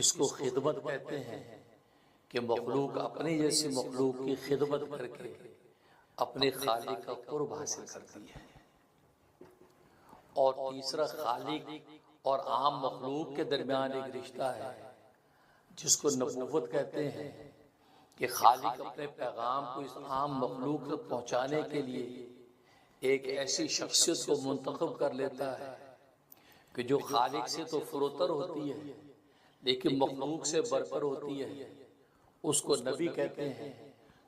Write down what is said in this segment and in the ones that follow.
اس کو خدمت کہتے ہیں کہ مخلوق اپنے جیسی مخلوق کی خدمت کر کے اپنے خالق کا قرب حاصل کرتی ہے۔ اور تیسرا خالق اور عام مخلوق کے درمیان ایک رشتہ ہے جس کو نبوت کہتے ہیں کہ خالق اپنے پیغام کو اس عام مخلوق تک پہنچانے کے لیے ایک ایسی شخصیت کو منتخب کر لیتا ہے کہ جو خالق سے تو فروتر ہوتی ہے لیکن مخلوق سے برتر ہوتی ہے، اس کو نبی کہتے ہیں۔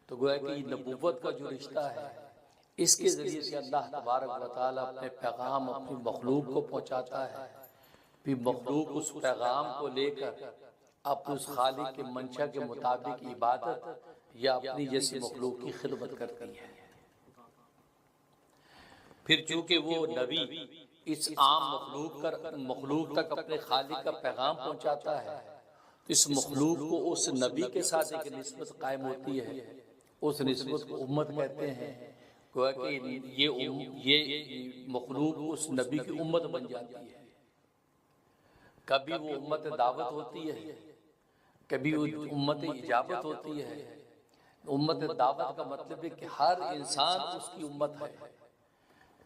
تو گویا کہ یہ نبوت کا جو رشتہ ہے اس کے ذریعے سے اللہ تبارک و تعالیٰ اپنے پیغام اپنی مخلوق کو پہنچاتا ہے، پھر مخلوق اس پیغام کو لے کر اپنے اس خالق کے منشا کے مطابق عبادت یا اپنی جیسی مخلوق کی خدمت کرتی ہے۔ پھر چونکہ وہ نبی اس عام مخلوق تک اپنے خالق کا پیغام پہنچاتا ہے تو اس مخلوق کو اس نبی کے ساتھ ایک نسبت قائم ہوتی ہے، اس نسبت کو امت کہتے ہیں۔ گویا کہ یہ مخلوق اس نبی کی امت بن جاتی ہے۔ کبھی وہ امت دعوت ہوتی ہے، کبھی وہ امت اجابت ہوتی ہے۔ امت دعوت کا مطلب ہے کہ ہر انسان اس کی امت ہے۔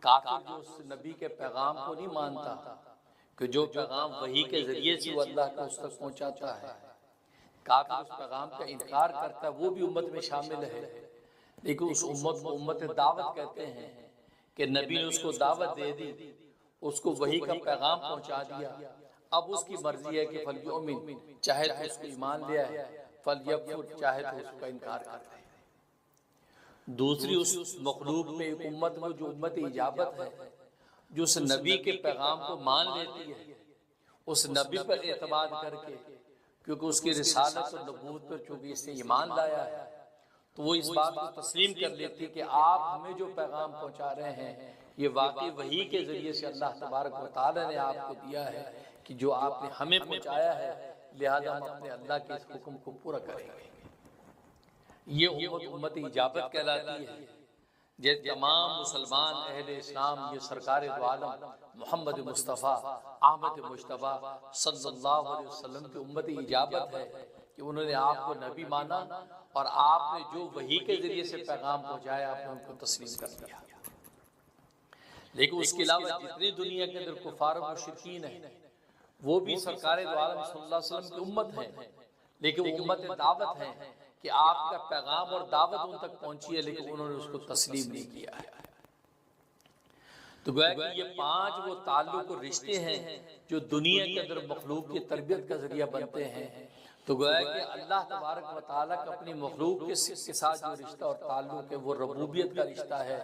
کافر جو اس نبی کے پیغام کو نہیں مانتا کہ جو پیغام وحی کے ذریعے سے وہ اللہ کو اس تک پہنچاتا ہے، کافر اس پیغام کا انکار کرتا ہے، وہ بھی امت میں شامل ہے، لیکن اس امت کو امت دعوت کہتے ہیں کہ نبی نے اس کو دعوت دے دی، اس کو وحی کا پیغام پہنچا دیا، اب اس کی مرضی ہے کہ فلیؤمن، چاہے تو اس کو ایمان لے آئے، فلیکفر، چاہے تو اس کا انکار کرتے ہیں۔ دوسری اس مخلوق میں ایک امت میں جو امت اجابت ہے، جو اس نبی کے پیغام کو مان لیتی ہے، اس نبی پر اعتماد کر کے، کیونکہ اس کی رسالت اور نبوت پر چونکہ اس نے ایمان لایا ہے تو وہ اس بات کو تسلیم کر لیتی کہ آپ ہمیں جو پیغام پہنچا رہے ہیں یہ واقعی وحی کے ذریعے سے اللہ تبارک و تعالی نے آپ کو دیا ہے کہ جو آپ نے ہمیں پہنچایا ہے، لہذا ہم اپنے اللہ کے اس حکم کو پورا کریں گے۔ یہ امت اجابت کہلاتی ہے۔ یہ تمام مسلمان اہل اسلام یہ سرکار دو عالم محمد مصطفیٰ احمد مجتبیٰ صلی اللہ علیہ وسلم کی امت اجابت ہے کہ انہوں نے آپ کو نبی مانا اور آپ نے جو وحی کے ذریعے سے پیغام پہنچایا آپ نے ان کو تسلیم کر دیا۔ لیکن اس کے علاوہ جتنی دنیا کے اندر کفار و مشرکین ہیں وہ بھی سرکار دو عالم صلی اللہ علیہ وسلم کی امت ہے، لیکن وہ امت دعوت ہے کہ آپ کا پیغام اور دعوت ان تک پہنچی ہے لیکن انہوں نے اس کو تسلیم نہیں کیا ہے۔ تو گویا کہ یہ 5 وہ تعلق اور رشتے ہیں جو دنیا کے اندر مخلوق کی تربیت کا ذریعہ بنتے ہیں۔ تو گویا کہ اللہ تبارک و تعالیٰ کا اپنی مخلوق کے ساتھ جو رشتہ اور تعلق ہے وہ ربوبیت کا رشتہ ہے،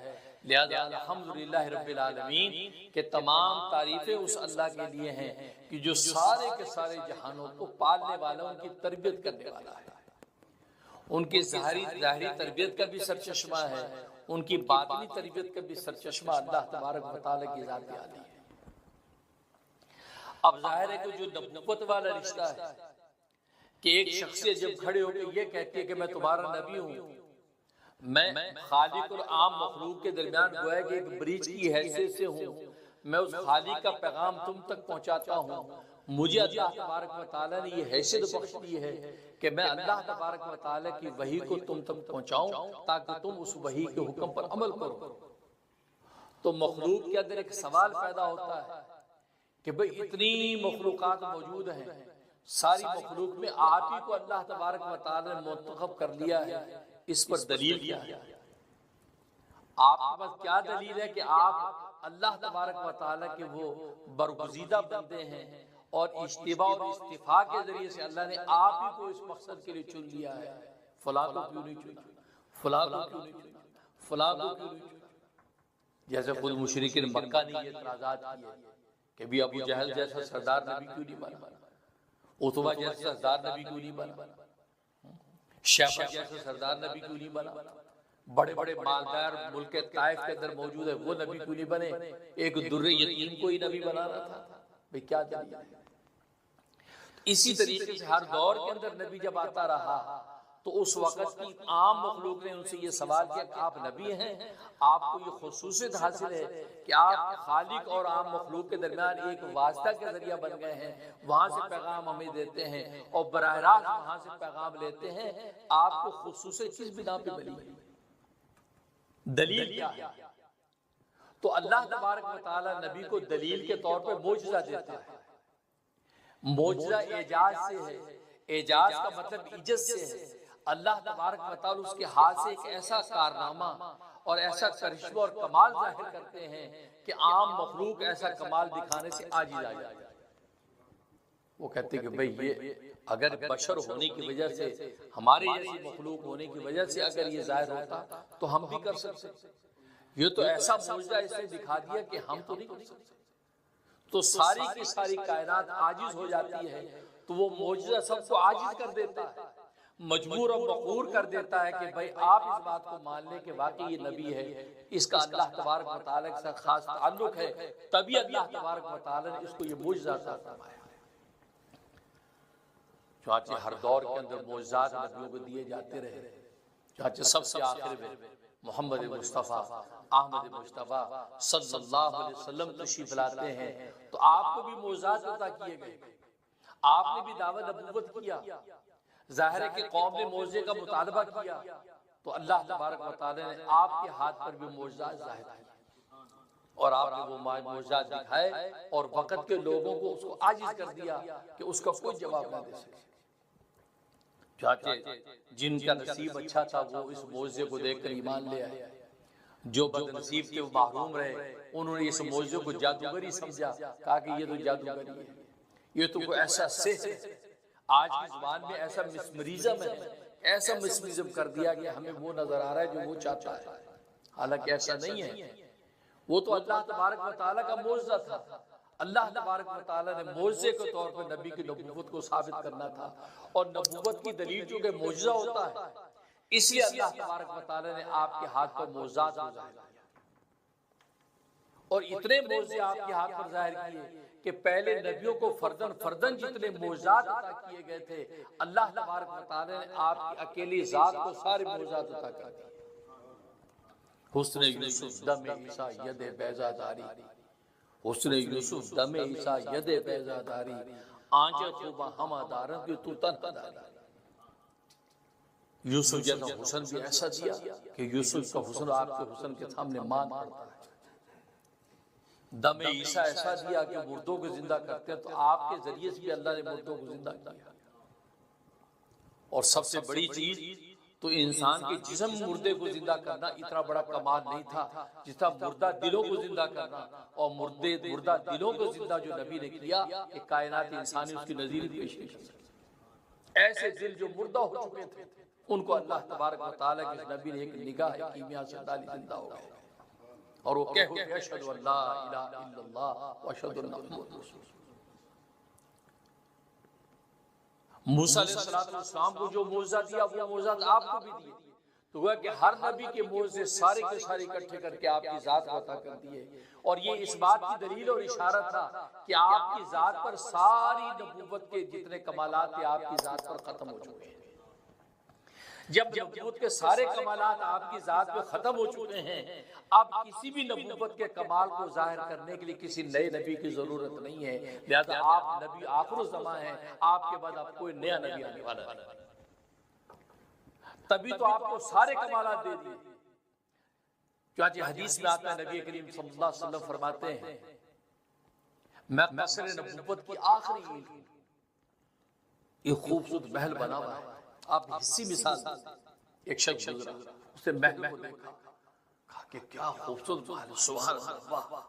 لہذا الحمدللہ رب العالمین کہ تمام تعریفیں اس اللہ کے لیے ہیں کہ جو سارے کے سارے جہانوں کو پالنے والا، ان کی تربیت کرنے والا ہے، ان کی ظاہری تربیت کا بھی سرچشمہ ہے، ان کی باطنی تربیت کا بھی سرچشمہ اللہ تبارک و تعالیٰ کی ذات عالی ہے۔ اب ظاہر ہے کہ جو نبوت والا رشتہ ہے کہ ایک شخصیت جب کھڑے ہو کے یہ کہتی ہے کہ میں تمہارا نبی ہوں، میں خالق اور عام مخلوق کے درمیان گویا کہ ایک بریج کی حیثیت سے ہوں، میں اس خالق کا پیغام تم تک پہنچاتا ہوں، مجھے اللہ تبارک و تعالیٰ نے یہ حیثیت بخش دی ہے کہ میں اللہ تبارک و تعالیٰ کی وحی کو تم تک پہنچاؤں تاکہ تم اس وحی کے حکم پر عمل کرو۔ تو مخلوق کے اندر ایک سوال پیدا ہوتا ہے کہ بھئی اتنی مخلوقات موجود ہیں، ساری مخلوق میں آپ ہی کو اللہ تبارک و تعالیٰ نے منتخب کر لیا ہے، اس پر دلیل کیا ہے؟ آپ کے پاس کیا دلیل ہے کہ آپ اللہ تبارک و تعالیٰ کے وہ برگزیدہ بندے ہیں اور اجتباء اور استفاء کے ذریعے سے اللہ نے آپ ہی کو اس مقصد کے لیے چن لیا ہے؟ فلاں کو کیوں نہیں چنا، فلاں کو کیوں نہیں چنا، فلاں کو کیوں نہیں چنا؟ جیسے خود مشرکین مکہ نے یہ اعتراضات کیے کہ بھی ابو جہل جیسا سردار نبی کیوں نہیں بنا، عتبہ جیسا سردار نبی کیوں نہیں بنا، شیبہ جیسا سردار نبی کیوں نہیں بنا، بڑے بڑے مالدار ملک طائف کے اندر موجود ہے وہ نبی کیوں نہیں بنے، ایک در یتیم کو ہی نبی بنانا تھا؟ بھئی کیا دلیل ہے؟ اسی طریقے سے ہر دور کے اندر نبی جب آتا رہا تو اس وقت کی عام مخلوق نے ان سے یہ سوال کیا کہ آپ نبی ہیں، آپ کو یہ خصوصیت حاصل ہے کہ آپ خالق اور عام مخلوق کے درمیان ایک واسطہ کے ذریعہ بن گئے ہیں، وہاں سے پیغام ہمیں دیتے ہیں اور براہ راست وہاں سے پیغام لیتے ہیں، آپ کو خصوصیت کس بنا پہ ملی؟ دلیل کیا ہے؟ تو اللہ تبارک و تعالی نبی کو دلیل کے طور پہ معجزہ دیتا ہے۔ معجزہ اعجاز سے ہے، اعجاز کا مطلب عجز سے ہے۔ اللہ تبارک و تعالی اس کے ہاتھ سے ایک ایسا کارنامہ اور ایسا کرشمہ اور کمال ظاہر کرتے ہیں کہ عام مخلوق ایسا کمال دکھانے سے عاجز آ جائے۔ وہ کہتے ہیں کہ بھئی یہ اگر بشر ہونے کی وجہ سے، ہمارے جیسی مخلوق ہونے کی وجہ سے اگر یہ ظاہر ہوتا تو ہم بھی کر سکتے، یہ تو ایسا معجزہ اس نے دکھا دیا کہ ہم تو نہیں کر سکتے۔ تو ساری کی ساری کائنات عاجز ہو جاتی ہے، تو وہ معجزہ سب کو عاجز کر دیتا ہے، مجبور اور مقہور کر دیتا ہے کہ بھئی آپ اس بات کو مان لیں کہ واقعی یہ نبی ہے، اس کا اللہ تبارک و تعالیٰ کے ساتھ خاص تعلق ہے، تبھی اللہ تبارک و تعالیٰ نے اس کو یہ معجزہ عطا فرمایا۔ چنانچہ ہر دور کے اندر معجزات نبیوں کو دیے جاتے رہے، چنانچہ سب سے آخر میں محمد مصطفیٰ احمد مصطفیٰ صلی اللہ علیہ وسلم تشریف لاتے ہیں، تو آپ کو بھی معجزات عطا کیے گئے، آپ نے بھی دعوت نبوت کیا، ظاہر ہے کہ قوم نے معجزے کا مطالبہ کیا، تو اللہ تبارک و تعالی نے آپ کے ہاتھ پر بھی معجزات ظاہر کیے اور آپ نے وہ معجزات دکھائے اور وقت کے لوگوں کو اس کو عاجز کر دیا کہ اس کا کوئی جواب نہ دے سکے۔ چاہتے جن کا نصیب اچھا تھا وہ اس معجزے کو دیکھ کر ایمان لے آئے، جو بد نصیب تھے وہ محروم رہے، انہوں نے اس معجزے کو جادوگری سمجھا، کہا کہ یہ تو جادوگری ہے، یہ تو کوئی ایسا سحر ہے۔ آج کی زبان میں ایسا مسمریزم ہے، ایسا مسمریزم کر دیا کہ ہمیں وہ نظر آ رہا ہے جو وہ چاہتا ہے، حالانکہ ایسا نہیں ہے، وہ تو اللہ تبارک و تعالیٰ کا معجزہ تھا۔ اللہ تبارک و تعالیٰ نے معجزے کے طور پر نبی کی نبوت کو ثابت کرنا تھا، اور نبوت کی دلیل چونکہ معجزہ ہوتا ہے، اس لیے اللہ تبارک و تعالیٰ نے آپ کے ہاتھ پر معجزات ظاہر کیا، اور اتنے معجزے آپ کے ہاتھ پر ظاہر کیے کہ پہلے نبیوں کو فردن فردن جتنے معجزات عطا کیے گئے تھے، اللہ تبارک و تعالیٰ نے آپ کی اکیلی ذات کو سارے معجزات عطا کر دیے۔ حسن یوسف دم عیسیٰ ید بیضا داری، حسن یوسف دم عیسیٰ ید بیضا داری، آنچہ خوبہ ہمہ دارن کی تو تنہا داری۔ یوسف جیسا حسن بھی ایسا دیا کہ یوسف کا حسن آپ کے حسن کے سامنے مان پڑتا ہے۔ دم عیسیٰ ایسا دیا کہ مردوں کو زندہ کرتے ہیں، تو آپ کے ذریعے سے بھی اللہ نے مردوں کو زندہ کیا۔ اور سب سے بڑی چیز تو انسان کے جسم مردے کو زندہ کرنا اتنا بڑا کمال نہیں تھا جس طرح مردہ دلوں کو زندہ کرنا، اور مردہ دلوں کو زندہ جو نبی نے کیا کہ کائنات انسانی اس کی نظیر پیش نہیں کر سکتے۔ ایسے دل جو مردہ ہو چکے تھے ان کو اللہ تبارک و تعالیٰ کے نبی نے ایک نگاہ کیمیا سے ڈالی، زندہ ہو گئے، اور وہ کہہ اٹھے اشہد ان لا الہ الا اللہ واشہد ان محمد رسول اللہ۔ موسیٰ علیہ السلام کو جو معجزہ دیا وہ معجزات آپ کو بھی دیے، تو وہ کہ ہر نبی کے معجزے سارے کے سارے اکٹھے کر کے آپ کی ذات کو عطا کر دیے، اور یہ اس بات کی دلیل اور اشارہ تھا کہ آپ کی ذات پر ساری نبوت کے جتنے کمالات تھے آپ کی ذات پر ختم ہو چکے ہیں۔ جب نبوت کے سارے کمالات آپ کی ذات پہ ختم ہو چکے ہیں، اب کسی بھی نبوت کے کمال کو ظاہر کرنے کے لیے کسی نئے نبی کی ضرورت نہیں ہے، لہذا آپ نبی آخر الزمان ہیں، آپ کے بعد اب کوئی نیا نبی آنے والا نہیں، تبھی تو آپ کو سارے کمالات دے دیے۔ چنانچہ حدیث میں آتا ہے نبی کریم صلی اللہ علیہ وسلم فرماتے ہیں، میں قصر نبوت کی آخری اینٹ ایک خوبصورت محل بنا ہوا ہے۔ آپ حصی مثال ایک شخص گزرا، اس نے محل کو دیکھا، کہا کہ کیا خوبصورت محل، سبحان اللہ،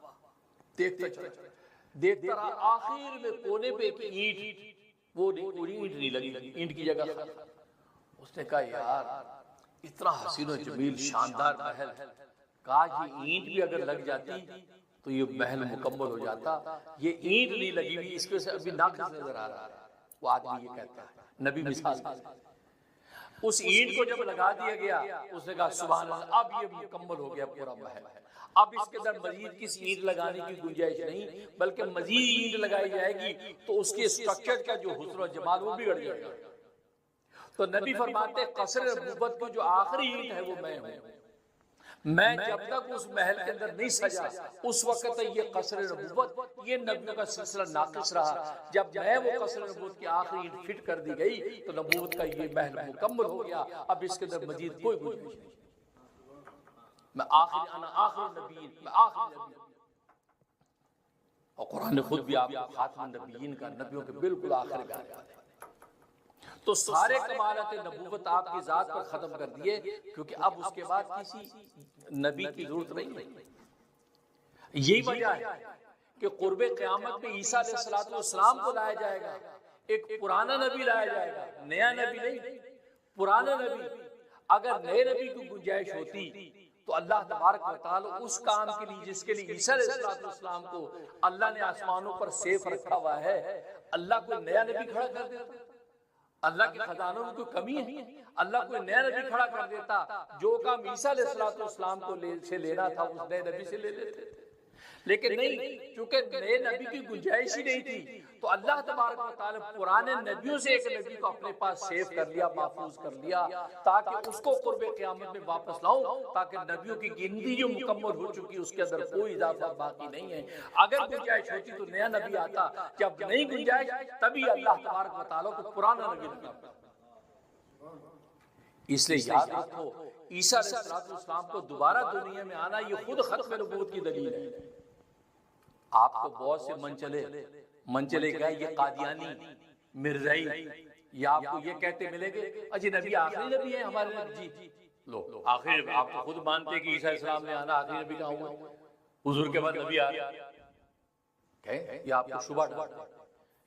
دیکھتا رہا، آخر میں کونے پہ ایک اینٹ، وہ اینٹ نہیں لگی، اینٹ کی جگہ اس نے کہا یار اتنا حسین و جمیل شاندار محل، کہا یہ اینٹ بھی اگر لگ جاتی تو یہ محل مکمل ہو جاتا، یہ اینٹ نہیں لگی ہوئی، اس کے سے ابھی ناقص نظر آ رہا ہے۔ وہ آدمی یہ کہتا ہے، نبی مثال اس اینٹ کو جب لگا دیا گیا، اس نے کہا سبحان اللہ، اب یہ مکمل ہو گیا پورا محل، اب اس کے اندر مزید کسی اینٹ لگانے کی گنجائش نہیں، بلکہ مزید اینٹ لگائی جائے گی تو اس کے اسٹرکچر کا جو حسن و جمال وہ بگڑ جائے گا۔ تو نبی فرماتے قصر نبوت کی جو آخری اینٹ ہے وہ میں ہوں. میں جب تک اس محل کے اندر نہیں سجا اس وقت تک یہ قصر نبوت، یہ نبیوں کا سلسلہ ناقص رہا. جب میں وہ قصر نبوت کی آخری اینٹ فٹ کر دی گئی تو نبوت کا یہ محل مکمل ہو گیا. اب اس کے اندر مزید کوئی گنجائش نہیں. میں آخر نبی، میں آخری نبی. اور قرآن خود بھی آپ کو خاتم النبیین کا، نبیوں کے بالکل آخر کا ہے. تو سارے کمالات نبوت آپ کی ذات پر ختم کر دیے، کیونکہ اب اس کے بعد کسی نبی کی ضرورت نہیں ہے. یہی وجہ ہے کہ قرب قیامت میں عیسیٰ علیہ السلام کو لایا جائے گا. ایک پرانا نبی لایا جائے گا، نیا نبی نہیں، پرانا نبی. اگر نئے نبی کی گنجائش ہوتی تو اللہ تبارک و تعالی اس کام کے لیے جس کے لیے عیسیٰ علیہ السلام کو اللہ نے آسمانوں پر سیف رکھا ہوا ہے، اللہ کوئی نیا نبی کھڑا کر دیتا. اللہ کے خزانوں میں کوئی کمی ہے؟ اللہ کوئی نیا نبی کھڑا کر دیتا. جو کام عیسیٰ علیہ السلام کو سے لینا تھا اس نئے نبی سے لے لیتے. لیکن نہیں، چونکہ نئے نبی کی گنجائش ہی نہیں تھی تو اللہ تبارک و تعالی پرانے نبیوں سے ایک نبی کو اپنے پاس سیف کر لیا، محفوظ کر لیا، تاکہ اس کو قرب قیامت میں واپس لاؤں، تاکہ نبیوں کی گنتی جو مکمل ہو چکی اس کے اندر کوئی اضافہ باقی نہیں ہے. اگر گنجائش ہوتی تو نیا نبی آتا. جب نہیں گنجائش تبھی اللہ تبارک و تعالی کو پرانا نبی لگا. اس لیے یاد رکھو عیسیٰ علیہ السلام کو دوبارہ دنیا میں آنا یہ خود ختم نبوت کی دلیل ہے. آپ کو بہت سے من چلے گئے یہ قادیانی، مرزائی، یا آپ کو یہ کہتے ملے گے اجی نبی آخری نبی ہے ہمارے نبی. جی لو آخری، آپ تو خود مانتے کہ عیسیٰ علیہ السلام نے آنا، آخری نبی کہاں ہوا؟ حضور کے بعد نبی آ رہا ہے. یہ آپ کو شبہ ڈال،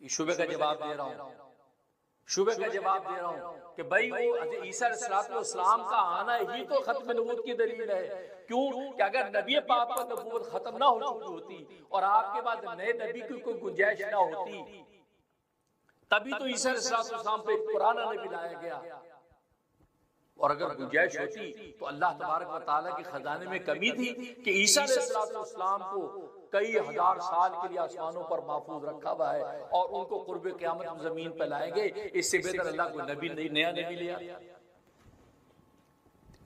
یہ شبہ کا جواب دے رہا ہوں، شبہ کا جواب دے رہا ہوں کہ بھائی وہ عیسیٰ علیہ السلام کا آنا ہی تو ختم نبوت کی دلیل ہے. کیوں کہ اگر نبی پاک پر نبوت ختم نہ ہو چکی ہوتی اور آپ کے بعد نئے نبی کی کوئی گنجائش نہ ہوتی تبھی تو عیسیٰ علیہ السلام پہ ایک پرانا نبی لایا گیا. اور اگر گنجائش ہوتی تو اللہ تبارک و تعالیٰ کے خزانے میں کمی تھی کہ عیسیٰ علیہ السلام کو کئی ہزار سال کے لیے آسمانوں پر محفوظ رکھا ہوا ہے اور ان کو قرب قیامت زمین پہ لائیں گے. اس سے بہتر اللہ کو نبی نہیں، نیا نبی لیا.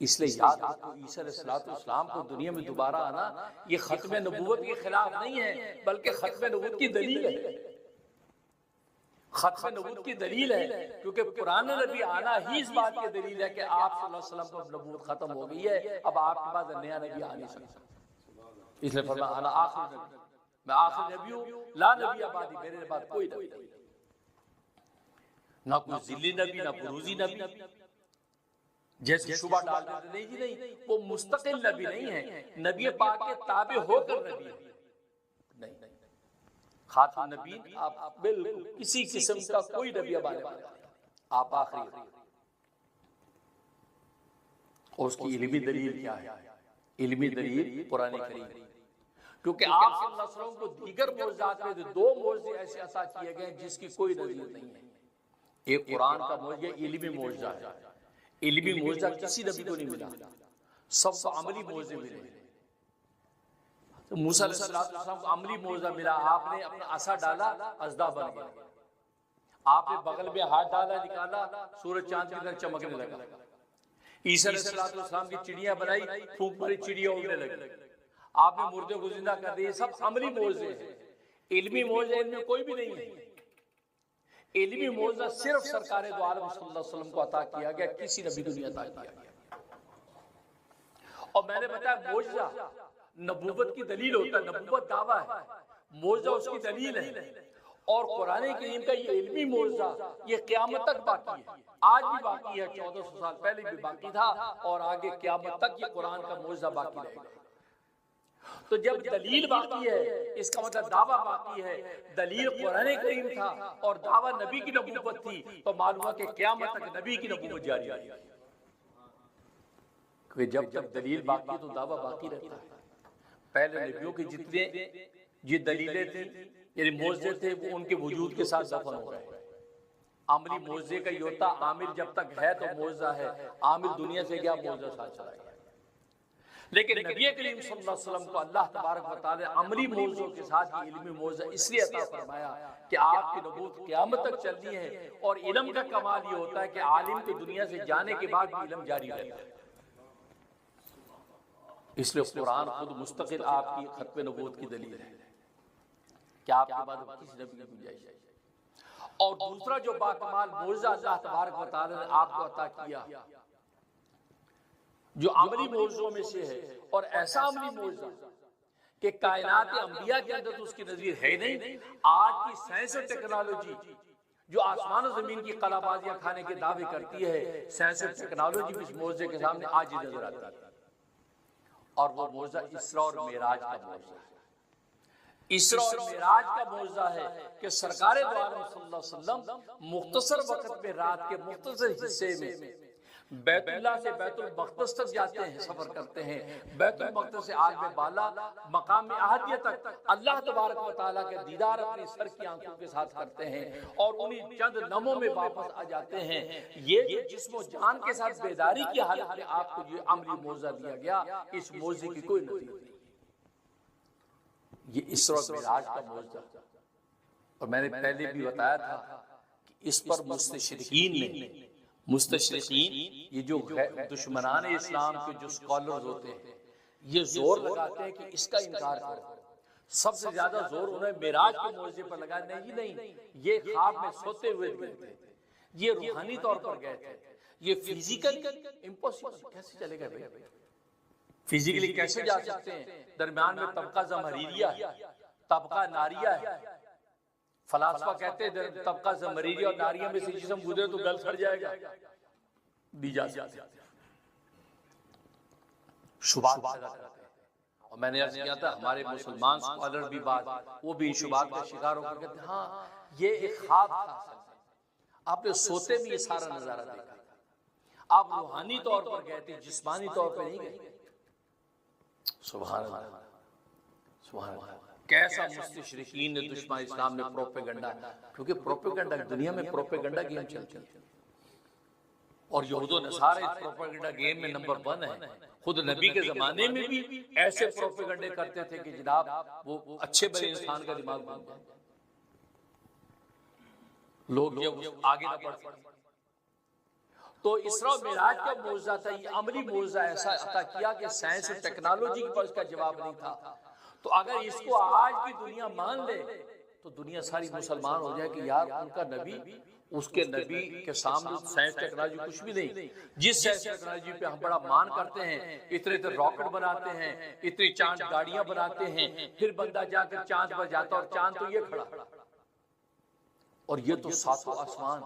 اس لیے یاد رکھو عیسیٰ علیہ السلام کو دنیا میں دوبارہ آنا یہ ختم نبوت کے خلاف نہیں ہے، بلکہ ختم نبوت کی دلیل ہے. ختم نبوت کی دلیل ہے، کیونکہ پرانا نبی آنا ہی اس بات کی دلیل ہے کہ آپ صلی اللہ علیہ وسلم پر نبوت ختم ہو گئی ہے، اب آپ کے بعد نیا نبی آ نہیں سکتا. اس لیے فرمایا انا آخر نبی، میں آخر نبی ہوں، لا نبی بعدی، میرے بعد کوئی نبی نہیں. نہ کوئی ذلی نبی، نہ بروزی نبی. جیسے شبہ ڈال دیتے نہیں جی نہیں، وہ مستقل نبی نہیں ہے، نبی پاک کے تابع ہو کر نبی ہے. نہیں، خاتم النبیین آپ بالکل کسی قسم کا کوئی نبی اب آنے والا نہیں، آپ آخری ہو. اور اس کی علمی دلیل کیا ہے؟ علمی دلیل قرآن کریم. کیونکہ آپ صلی اللہ علیہ وسلم کو دیگر معجزات میں دو معجزے ایسے عطا کیے گئے جس کی کوئی نظیر نہیں ہے. ایک قرآن کا معجزہ علمی معجزہ ہے، علمی معجزہ کسی نبی کو نہیں ملا، سب کو عملی معجزے ملے. موسیٰ علیہ السلام کو عملی معجزہ ملا، آپ نے اپنا عصا ڈالا اژدہا بن گیا. آپ نے بغل میں ہاتھ ڈالا نکالا سورج چاند کی طرح چمکنے لگا. عیسیٰ علیہ السلام کی چڑیاں بنائی، پھونک ماری چڑیاں اڑنے لگی. آپ نے مردے کو زندہ کر دیے. سب عملی معجزے ہیں، علمی معجزہ ان میں کوئی بھی نہیں ہے. علمی معجزہ صرف سرکار دو عالم صلی اللہ علیہ وسلم کو عطا کیا گیا، کسی نبی کو نہیں عطا کیا گیا. اور میں نے بتایا معجزہ نبوت کی دلیل ہوتا ہے، نبوت دعویٰ ہے، معجزہ اس کی دلیل ہے. اور قرآن کریم کا یہ علمی معجزہ یہ قیامت تک باقی ہے، آج بھی باقی ہے، 1400 سال پہلے بھی باقی تھا اور آگے قیامت تک یہ قرآن کا معجزہ باقی رہے گا. تو جب دلیل باقی ہے اس کا مطلب دعویٰ باقی ہے. دلیل قرآن کریم تھا اور دعویٰ نبی کی نبوت تھی، تو معلوم ہے کہ قیامت تک نبی کی نبوت جاری ہے. کیونکہ جب جب دلیل باقی تو دعویٰ باقی رہتا ہے. پہلے نبیوں کی جتنے یہ دلیلیں تھیں یعنی معجزے تھے وہ ان کے وجود کے ساتھ دفن ہو گئے. عملی معجزے کا یہ ہوتا عامل جب تک ہے تو معجزہ ہے، عامل دنیا سے گیا معجزہ ساتھ چلا گیا. لیکن نبی کریم صلی اللہ علیہ وسلم کو اللہ تبارک و تعالی عملی موضوع کے ساتھ یہ علمی موضوع اس لیے عطا فرمایا کہ آپ کی نبوت قیامت تک چلنی ہے، اور علم کا کمال یہ ہوتا ہے کہ عالم کے دنیا سے جانے کے بعد بھی علم جاری رہتا ہے۔ اس لیے قرآن خود مستقل آپ کی ختم نبوت کی دلیل ہے کہ آپ کے بعد کسی نبی کی گنجائش ہے۔ اور دوسرا جو باکمال معجزہ اللہ تبارک و تعالی نے آپ کو عطا کیا، جو عملی معجزوں میں سے ہے، اور ایسا عملی معجزہ کہ کائنات انبیاء کے اندر تو اس کی نظیر ہے نہیں۔ آج کی سائنس اور ٹیکنالوجی جو آسمان و زمین کی قلع بازیاں کھانے کے دعوے کرتی ہے، سائنس اور ٹیکنالوجی بھی اس معجزے کے سامنے آج ہی نظر آتی ہے، اور وہ معجزہ اسراء اور معراج کا معجزہ ہے۔ اسراء اور معراج کا معجزہ ہے کہ سرکار دو عالم صلی اللہ علیہ وسلم مختصر وقت میں رات کے مختصر حصے میں بیت اللہ سے بیت المقدس تک جاتے ہیں، سفر کرتے ہیں، بیت المقدس سے عالم بالا مقام احدیہ تک اللہ تبارک و تعالیٰ کے دیدار اپنی سر کی آنکھوں کے ساتھ کرتے ہیں، اور انہیں چند لمحوں میں واپس آ جاتے ہیں۔ یہ جو جسم و جان کے ساتھ بیداری کی حالت میں آپ کو یہ عملی معجزہ دیا گیا، اس معجزے کی کوئی نظیر نہیں۔ یہ اسراء و معراج کا معجزہ، اور میں نے پہلے بھی بتایا تھا کہ اس پر مستشرقین یہ جو دشمنان اسلام کے جو سکالرز ہوتے ہیں، یہ زور لگاتے ہیں کہ اس کا انکار کرو۔ سب سے زیادہ زور انہیں معراج کے معجزے پر لگا، نہیں، یہ خواب میں سوتے ہوئے گئے تھے، یہ روحانی طور پر گئے تھے، یہ فزیکلی امپوسیبل کیسے چلے گئے بھائی؟ فزیکلی کیسے جا سکتے ہیں؟ درمیان میں طبقہ زمہریریہ ہے، طبقہ ناریہ ہے۔ فلاسفہ کہتے ہیں طبقہ زمہریریہ اور ناریہ میں سے جسم گزرے تو گل سڑ جائے گا، نہیں جا سکتے۔ شبہات پیدا کرتے ہیں، اور میں نے عرض کیا تھا ہمارے مسلمان سکالر بھی بعض وہ بھی شبہات کا شکار ہو کر کہتے ہیں ہاں یہ ایک خواب تھا، آپ نے سوتے میں یہ سارا نظارہ دیکھا، آپ روحانی طور پر گئے تھے، جسمانی طور پر نہیں گئے۔ سبحان اللہ، سبحان اللہ۔ کیسا مستشرقین نے دشمن اسلام نے پروپیگنڈا، کیونکہ پروپیگنڈا دنیا میں پروپیگنڈا گیم چلتی ہے، اور یہود و نصارہ اس پروپیگنڈا گیم میں نمبر 1 ہے۔ خود نبی کے زمانے میں بھی ایسے پروپیگنڈے کرتے تھے کہ جناب وہ اچھے بڑے انسان کا دماغ بن جائے، لوگ یہ آگے نہ بڑھ سکتے۔ تو اسراء و معراج کا معجزہ تھا، یہ عملی معجزہ ایسا عطا کیا کہ سائنس اور ٹیکنالوجی پر اس کا جواب نہیں تھا۔ تو اگر اس کو آج کی دنیا مان لے تو دنیا ساری مسلمان ہو جائے کہ یار ان کا نبی، اس کے نبی کے سامنے سائنس ٹیکنالوجی کچھ بھی نہیں۔ جس سائنس ٹیکنالوجی پہ ہم بڑا مان کرتے ہیں، اتنے راکٹ بناتے ہیں، اتنی چاند گاڑیاں بناتے ہیں، پھر بندہ جا کر چاند پر جاتا اور چاند تو یہ کھڑا، اور یہ تو ساتوں آسمان،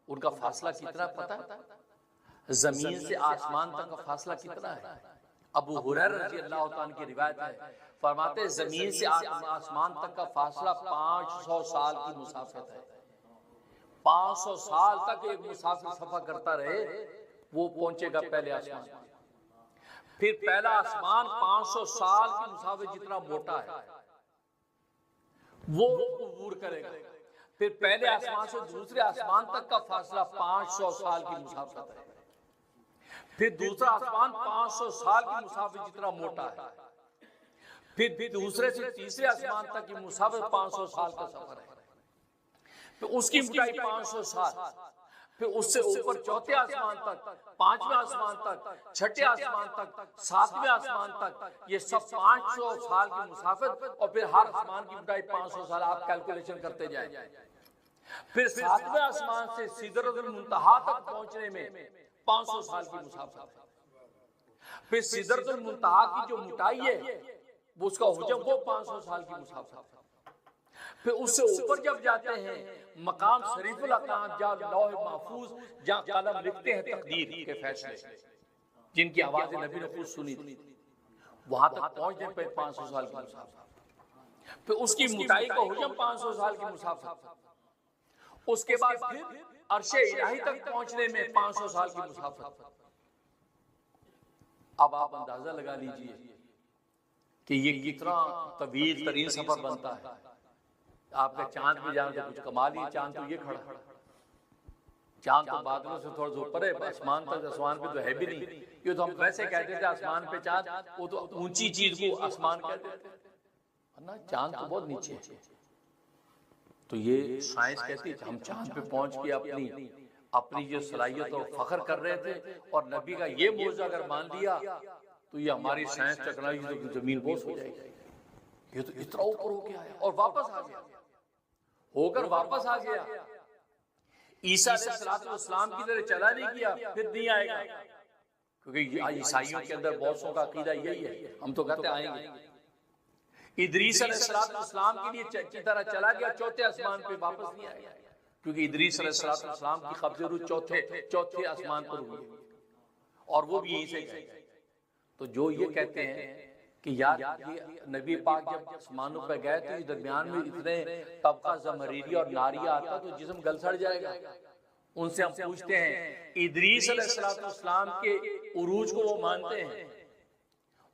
ان کا فاصلہ کتنا پتہ ہے؟ زمین سے آسمان تک کا فاصلہ کتنا ہے؟ ابو ہریرہ رضی اللہ تعالیٰ عنہ کی روایت ہے، فرماتے ہیں زمین سے آسمان تک کا فاصلہ 500 سال کی مسافت ہے۔ 500 سال تک ایک مسافر سفر کرتا رہے، وہ پہنچے گا پہلے آسمان، پھر پہلا آسمان 500 سال کی مسافت جتنا موٹا ہے وہ عبور کرے گا، پھر پہلے آسمان سے دوسرے آسمان تک کا فاصلہ 500 سال کی مسافت ہے، پھر دوسرا آسمان 500 سال کی مسافت جتنا موٹا ہے، پھر دوسرے سے تیسرے آسمان تک کی مسافت 500 سال کا سفر ہے، پھر اس کی موٹائی 500 سال، پھر اس سے اوپر چوتھے آسمان تک، پانچویں آسمان تک، چھٹے آسمان تک، ساتویں آسمان تک، یہ سب 500 سال کی مسافت، اور پھر ہر آسمان کی موٹائی 500 سال، آپ کیلکولیشن کرتے جائیں۔ پھر ساتویں آسمان سے سدرۃ المنتہا تک پہنچنے میں 500 سال کی مسافت ہے، پھر سدرۃ المنتہا کی جو موٹائی ہے اس کا حجم وہ 500 سال کی مسافت ہے، پھر اس سے اوپر جب جاتے ہیں مقام شریف الاقام جہاں لوح محفوظ، جہاں قلم لکھتے ہیں تقدیر کے فیصلے، جن کی آواز نبی نے خود سنی تھی، وہاں تک پہنچنے پہ 500 سال کی مسافت، پھر اس کی موٹائی کا حجم 500 سال کی مسافت، اس کے بعد پھر عرش الہی تک پہنچنے میں 500 سال کی مسافت۔ اب آپ اندازہ لگا لیجئے کہ یہ کتنا طویل ترین سفر بنتا ہے۔ آپ کا چاند پہ جانا تو کچھ کمال ہی، چاند تو یہ کھڑا، چاند تو بادلوں سے تھوڑا سا اوپر ہے، آسمان تک، آسمان پہ تو ہے بھی نہیں. یہ تو ہم ویسے کہتے تھے آسمان پہ چاند، وہ تو اونچی چیز کو آسمان کہتے تھے، ورنہ چاند تو بہت نیچے ہے. تو یہ سائنس کہتی ہے کہ ہم چاند پہ پہنچ کے اپنی جو صلاحیت اور فخر کر رہے تھے، اور نبی کا یہ معجزہ اگر مان لیا تو یہ ہماری سائنس ٹیکنالوجی تو زمین بوس ہو جائے گی. یہ تو اتنا اوپر ہو گیا ہے اور واپس آ گیا، ہو کر واپس آ گیا. عیسیٰ علیہ السلام کی طرح چلا نہیں گیا، پھر نہیں آئے گا، کیونکہ عیسائیوں کے اندر بہت سو کا عقیدہ یہی ہے، ہم تو کہتے آئیں گے. ادریس علیہ السلام کے لیے کی طرح چلا گیا، چوتھے آسمان پہ واپس نہیں آئے گا، کیونکہ ادریس علیہ السلام کی قبض روح چوتھے آسمان پر ہوئی، اور وہ بھی یہیں سے گئے. تو جو یہ کہتے ہیں کہ یار یہ نبی پاک جب آسمانوں پہ گئے تو اس درمیان میں اتنے طبقہ زمہریری اور ناریہ آتا تو جسم گل سڑ جائے گا. ان سے ہم پوچھتے ہیں ادریس علیہ السلام کے عروج کو وہ مانتے ہیں،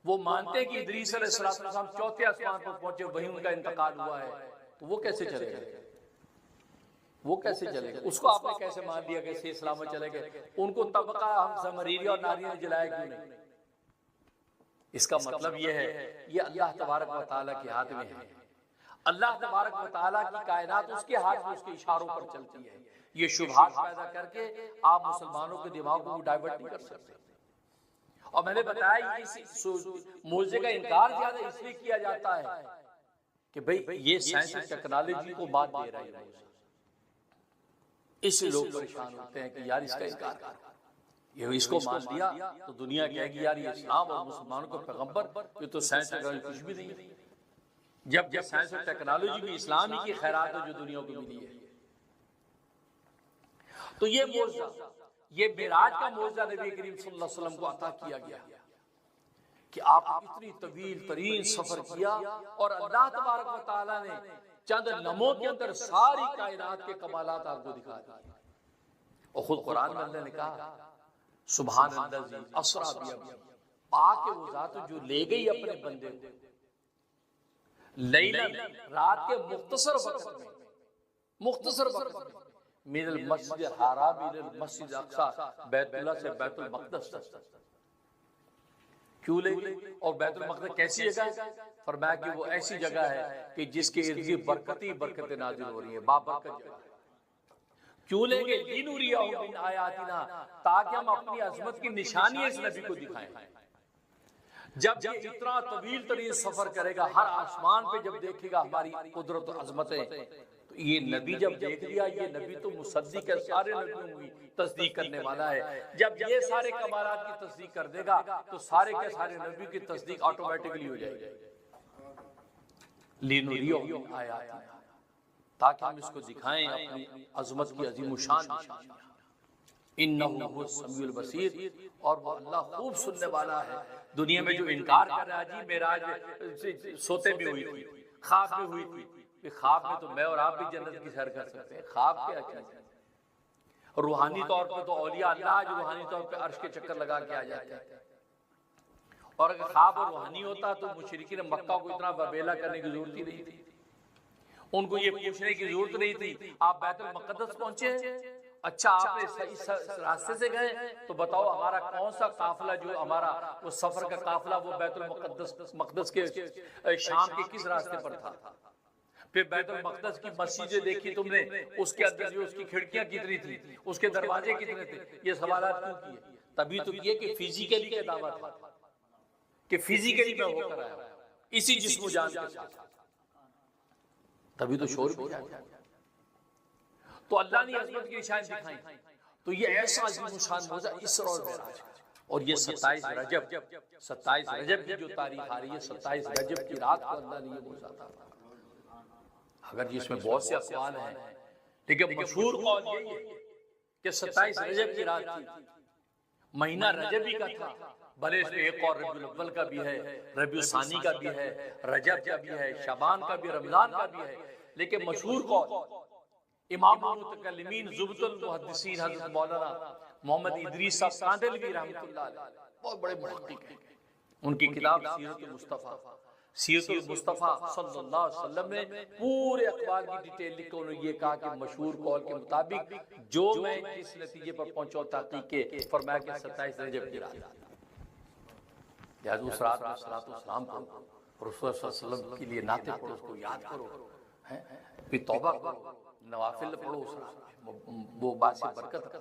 وہ مانتے ہیں کہ ادریس علیہ السلام چوتھے آسمان پر پہنچے، وہیں ان کا انتقال ہوا ہے، تو وہ کیسے چلے گا؟ وہ کیسے چلے گا؟ اس کو آپ نے کیسے مان لیا کہ صحیح سلامت چلے گئے؟ ان کو طبقہ ہم زمہریری اور ناریہ نے جلایا کیوں نہیں؟ اس کا مطلب یہ ہے یہ اللہ تبارک و تعالیٰ کے ہاتھ میں ہے. اللہ تبارک و تعالیٰ کی کائنات اس کے ہاتھ میں، اس کے اشاروں پر چلتی ہے. یہ شبہات پیدا کر کے آپ مسلمانوں کے دماغ کو ڈائیورٹ نہیں کر سکتے. اور میں نے بتایا اس موضوع کا انکار زیادہ اس لیے کیا جاتا ہے کہ بھئی یہ سائنس اور ٹیکنالوجی کو بات دے رہا ہے، اس سے لوگ پریشان ہوتے ہیں کہ یار اس کا انکار کرو. یہ اس کو مان لیا تو دنیا کہے گی یار یہ اسلام اور مسلمانوں کو پیغمبر، یہ تو سائنس ٹیکنالوجی کچھ بھی نہیں ہے. جب سائنس اور ٹیکنالوجی بھی اسلام ہی کی خیرات ہے جو دنیا کو ملی ہے. تو یہ معجزہ، یہ معراج کا معجزہ نبی کریم صلی اللہ علیہ وسلم کو عطا کیا گیا کہ آپ اتنی طویل ترین سفر کیا اور اللہ تبارک و تعالیٰ نے چند لمحوں کے اندر ساری کائنات کے کمالات آپ کو دکھا دیے. اور خود قرآن میں اللہ نے کہا سبحان الذی اسریٰ بعبدہ، پاک ہے وہ ذات جو لے گئی اپنے بندے کو لیلاً، رات کے مختصر وقت میں من المسجد الحرام الى المسجد الاقصی، بیت اللہ سے بیت المقدس تک. کیوں لے گئی؟ اور بیت المقدس کیسی جگہ ہے؟ فرمایا کہ وہ ایسی جگہ ہے کہ جس کے ارد گرد برکتیں نازل ہو رہی ہیں، بابرکت جگہ. کیوں لیں گے؟ لِنُرِيَهُ مِنْ آیَاتِنَا، تاکہ ہم اپنی عظمت کی نشانی اس نبی کو دکھائیں. جب یہ اتنا طویل ترین سفر کرے گا، ہر آسمان پہ جب دیکھے گا ہماری قدرت و عظمتیں، تو یہ نبی جب دیکھ لیا، یہ نبی تو مصدق ہے، سارے نبیوں کی تصدیق کرنے والا ہے. جب یہ سارے کمالات کی تصدیق کر دے گا تو سارے کے سارے نبی کی تصدیق آٹومیٹکلی ہو جائے گی. لِنُرِيَهُ مِنْ آیَاتِنَا، تاکہ ہم اس کو دکھائیں اپنی عظمت کی عظیم الشان نشانیاں. انہ هو السمیع البصیر، اور وہ اللہ خوب سننے والا ہے. دنیا میں جو انکار کر رہا ہے جی معراج سوتے بھی ہوئی تھی، خواب بھی ہوئی تھی، کہ خواب میں تو میں اور آپ بھی جنت کی سیر کر سکتے ہیں. خواب کیا چیز ہے؟ روحانی طور پہ تو اولیاء اللہ جو روحانی طور پہ عرش کے چکر لگا کے آ جاتے ہیں. اور اگر خواب اور روحانی ہوتا تو مشرکین مکہ کو اتنا وبیلا کرنے کی ضرورت ہی نہیں تھی. ان کو یہ پوچھنے کی ضرورت نہیں تھی آپ بیت المقدس پہنچے، اچھا آپ اس راستے سے گئے تو بتاؤ ہمارا کون سا قافلہ، جو ہمارا وہ سفر کا قافلہ وہ بیت المقدس کے شام کے کس راستے پر تھا؟ پھر بیت المقدس کی مسجدیں دیکھی تم نے، اس کے اندر جو اس کی کھڑکیاں کتنی تھی، اس کے دروازے کتنے تھے؟ یہ سوالات کیوں کیے؟ تبھی تو کیے کہ فزیکلی کا دعویٰ تھا کہ فزیکلی میں ہو کر آیا اسی جسم و جان کے ساتھ، تبھی تو شور بھی آیا. تو اللہ نے عظمت کی نشان دکھائیں. تو یہ ایسا عظیم شان موضوع اسراء اور معراج، اور یہ 27 رجب کی جو تاریخ آ رہی ہے، 27 رجب کی رات کو اللہ نے یہ موضوع عطا فرمایا. اگر اس میں بہت سے اقوال ہیں لیکن مشہور قول یہی ہے کہ 27 رجب کی رات تھی. مہینہ رجبی کا تھا، بھلے اس میں ایک اور ربیع الاول کا بھی ہے، ربیع الثانی کا بھی ہے، رجب کا بھی ہے، شعبان کا بھی، رمضان کا بھی ہے. لیکن مشہور قول امام المتکلمین زبدۃ المحدثین حضرت مولانا محمد ادریس صاحب کاندھلوی رحمۃ اللہ علیہ، بہت بڑے محقق ہیں، ان کی کتاب سیرت المصطفیٰ، سیرت المصطفیٰ صلی اللہ علیہ وسلم نے پورے اقوال کی ڈیٹیل لکھ کر انہوں نے یہ کہا کہ مشہور قول کے مطابق جو میں جس نتیجے پر پہنچا تحقیق کے، فرمایا کہ 27 رجب کی رات، لہذا اس رات میں صلاۃ والسلام کو رسول اللہ صلی اللہ علیہ وسلم کے لیے نعتیں پڑھو، اس کو یاد کرو، پھر توبہ کرو، نوافل پڑھو اس رات میں، وہ باعث برکت ہے۔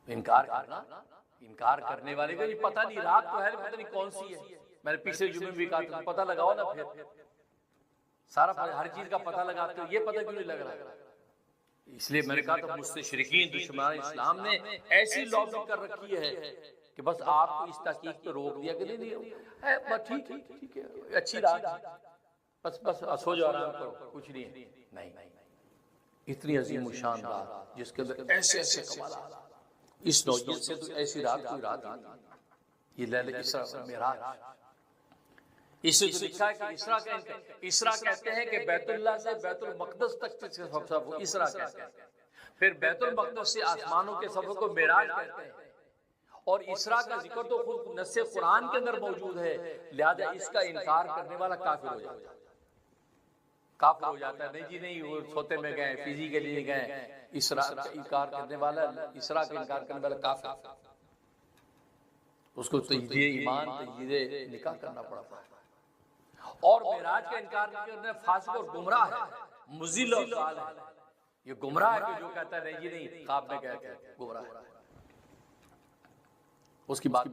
انکار کرنے والے کو یہ پتہ نہیں، رات تو ہے پتہ نہیں کون سی ہے، میں نے پچھلے جمعے بھی کہا تھا پتہ لگاؤ نا، پھر سارا ہر چیز کا پتہ لگاتے ہو، یہ پتہ کیوں نہیں لگ رہا؟ اس لیے میں نے کہا تھا مستشرقین دشمنان اسلام نے ایسی لابی کر رکھی ہے کہ بس آپ کو اس تحقیق پہ روک دیا کہ نہیں ٹھیک ہے اچھی رات ہے، بس سو جاؤ آرام کرو، کچھ نہیں، اتنی عظیم و شان رات جس کے اندر ایسے ایسے کمالات، اس نوعیت سے تو ایسی رات کوئی رات نہیں۔ یہ لیلۃ الاسراء والمعراج، اس سے لکھا ہے کہ اسراء کہتے ہیں کہ بیت اللہ سے بیت المقدس تک کے سفر کو اسراء کہتے ہیں، پھر بیت المقدس سے آسمانوں کے سفر کو معراج کہتے ہیں، اور اسراء کا ذکر تو خود نص قرآن کے اندر موجود ہے، لہذا اس کا انکار کرنے والا کافر ہو جاتا ہے، کافر ہو جاتا ہے، نہیں جی نہیں وہ سوتے میں گئے، فزیکلی نہیں گئے، اسراء کا انکار کرنے والا، اسراء کا انکار کرنے والا کافر، اس کو تجدید ایمان تجدید نکاح کرنا پڑتا ہے۔ اور معراج کا انکار کرنے فاسق اور گمراہ ہے، مضل اور ضال ہے، یہ گمراہ ہے کہ جو کہتا ہے نہیں جی نہیں خواب میں گئے تھے، گمراہ ہے۔ اس کی بات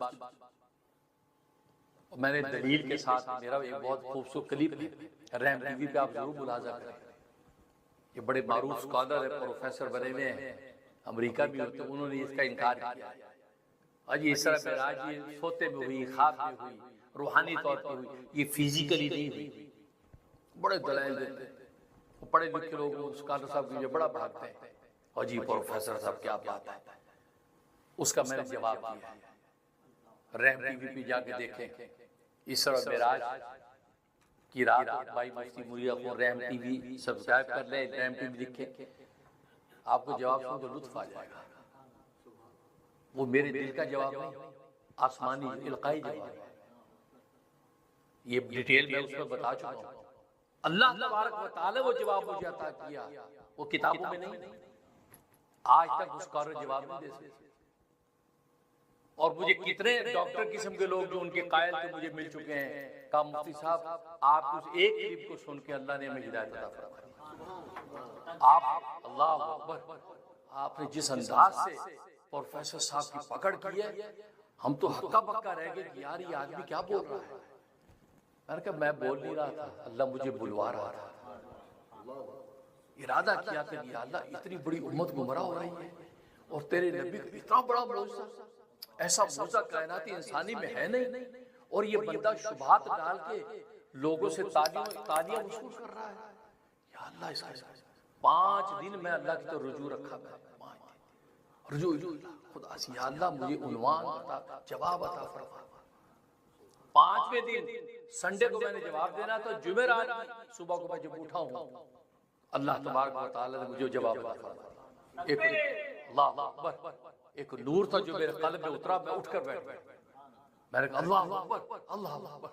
میں نے دلیل کے ساتھ، میرا ایک بہت خوبصورت کلپ ہے، رحم ٹی وی پہ آپ ضرور ملاحظہ کریں، یہ بڑے معروف اسکالر ہے، پروفیسر بنے ہوئے ہیں، امریکہ بھی ہوتے، انہوں نے اس کا انکار کیا ہے۔ آج اس طرح معراج یہ سوتے میں ہوئی، خواب میں ہوئی، روحانی طور پر ہوئی، یہ فزیکلی نہیں ہوئی، بڑے دلائل دیتے ہیں، پڑھے لکھے لوگ اسکالر صاحب کے لیے بڑا بھاگتے ہیں، اور جی پروفیسر صاحب کیا بات ہے۔ اس کا میں نے جواب دیا ہے، رحم ٹی وی پہ جا کے دیکھیں، اسراء و معراج کی رات، بھائی مفتی مولی اخون رحم ٹی وی سبسکرائب کر لیں، رحم ٹی وی دیکھیں، آپ کو جواب سن کے لطف آ جائے گا۔ وہ میرے دل کا جواب نہیں، آسمانی القائی جواب ہے، یہ ڈیٹیل میں اس میں بتا چکا ہوں۔ اللہ تبارک و تعالی وہ جواب مجھے عطا کیا، وہ کتابوں میں نہیں، آج تک اس کا جواب نہیں دے سکتے۔ اور مجھے کتنے ڈاکٹر قسم کے لوگ جو ان کے قائل تھے مجھے مل چکے ہیں، کہا مفتی صاحب آپ اس ایک کلپ کو سن کے اللہ نے ہمیں ہدایت عطا فرمائی۔ آپ اللہ اکبر، آپ نے جس انداز سے پروفیسر صاحب کی پکڑ کی ہے، ہم تو ہکا بکا رہ گئے کہ یار یہ آدمی کیا بول رہا ہے۔ میں نے کہا میں بول نہیں رہا تھا، اللہ مجھے بلوا رہا تھا، ارادہ کیا کہ یا اللہ اتنی بڑی امت گمراہ ہو رہی ہے، اور تیرے نبی کا اتنا بڑا معجزہ، ایسا معجزہ کائناتی انسانی میں ہے نہیں، اور یہ بندہ شبہات ڈال کے لوگوں سے تالیاں وصول کر رہا ہے، یا اللہ اس کا 5 دن میں اللہ کی تو رجوع رکھا، میں رجوع خدا سے، یا اللہ مجھے عنوان عطا، جواب عطا فرما۔ 5ویں دن سنڈے کو میں نے جواب دینا تھا، جمعرات صبح کو میں جب اٹھا ہوں، اللہ تبارک و تعالی نے مجھے جواب عطا فرمایا۔ ایک اللہ اکبر، ایک نور تھا جو میرے قلب میں اترا، میں اٹھ کر بیٹھ گیا، میں نے کہا اللہ اکبر اللہ اکبر۔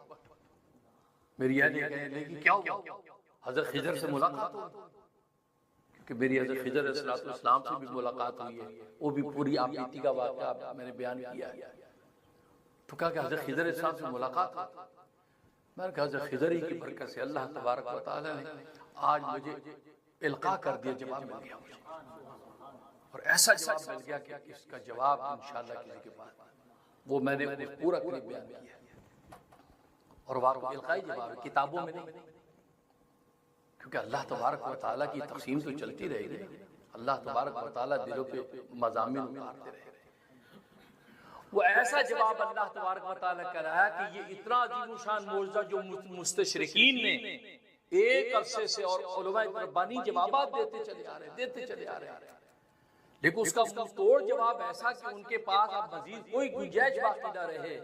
میری اہلیہ کہنے لگی کیا ہوا؟ حضرت خضر سے ملاقات ہو، کہ میری حضرت خضر علیہ السلام سے بھی ملاقات ہوئی ہے، وہ بھی پوری آپ بیتی کا واقعہ میں نے بیان کیا ہے۔ تو کہا کہ حضرت خضر علیہ السلام سے ملاقات ہو، میں نے کہا حضرت خضر ہی کی برکت سے اللہ تبارک و تعالی نے آج مجھے القاء کر دیا، جواب مل گیا مجھے، اور ایسا جواب مل گیا کہ اس کا جواب انشاءاللہ کسی کے پاس، وہ میں نے پورا کلپ بیان کیا ہے، اور واقعی القائی جواب ہے، کتابوں میں نہیں، کیونکہ اللہ تبارک و تعالیٰ کی تقسیم تو چلتی رہے گی، اللہ تبارک و تعالیٰ دلوں پہ مضامین اتارتے رہے گا۔ وہ ایسا جواب اللہ تبارک و تعالیٰ کہہ رہا ہے کہ یہ اتنا عظیم شان معجزہ جو مستشرقین نے ایک عرصے سے، اور علماء ربانی جوابات دیتے چلے آ رہے ہیں، لیکن اس کا منہ توڑ جواب ایسا کہ ان کے پاس اب مزید کوئی گنجائش باقی نہ رہے،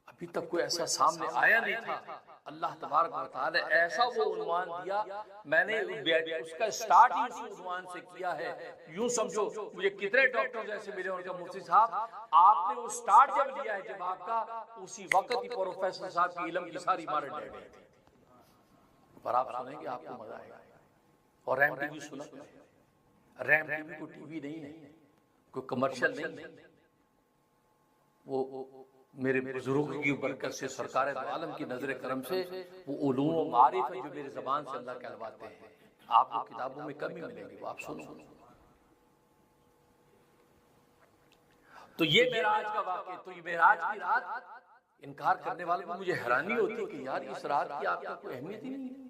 ابھی تک کوئی ایسا سامنے آیا نہیں تھا اللہ تبارک و تعالی ایسا وہ عنوان دیا، میں نے اس کا سٹارٹ ہی اسی عنوان سے کیا ہے. یوں سمجھو مجھے کتنے ڈاکٹر ایسے ملے ان کا مفتی صاحب، آپ نے وہ سٹارٹ جب لیا ہے جواب کا، اسی وقت ہی پروفیسر صاحب کی علم کی ساری عمارت ڈہ گئی تھی. پر آپ سنیں گے آپ کو مزہ آئے گا. اور ریم ٹی وی سنا، ریم ٹی وی کوئی ٹی وی نہیں ہے، کوئی کمرشل نہیں ہے، وہ میرے بزرگوں کی برکت سے، سرکار دو عالم کی نظر کرم سے وہ علوم و معارف ہے جو میرے زبان سے اللہ کہلواتے ہیں. آپ کو کتابوں میں کمی ملے گی، وہ آپ سنو. تو یہ معراج کا واقعہ، تو یہ معراج کی رات انکار کرنے والوں کو مجھے حیرانی ہوتی ہے کہ یار اس رات کی آپ کا کوئی اہمیت ہی نہیں ہے.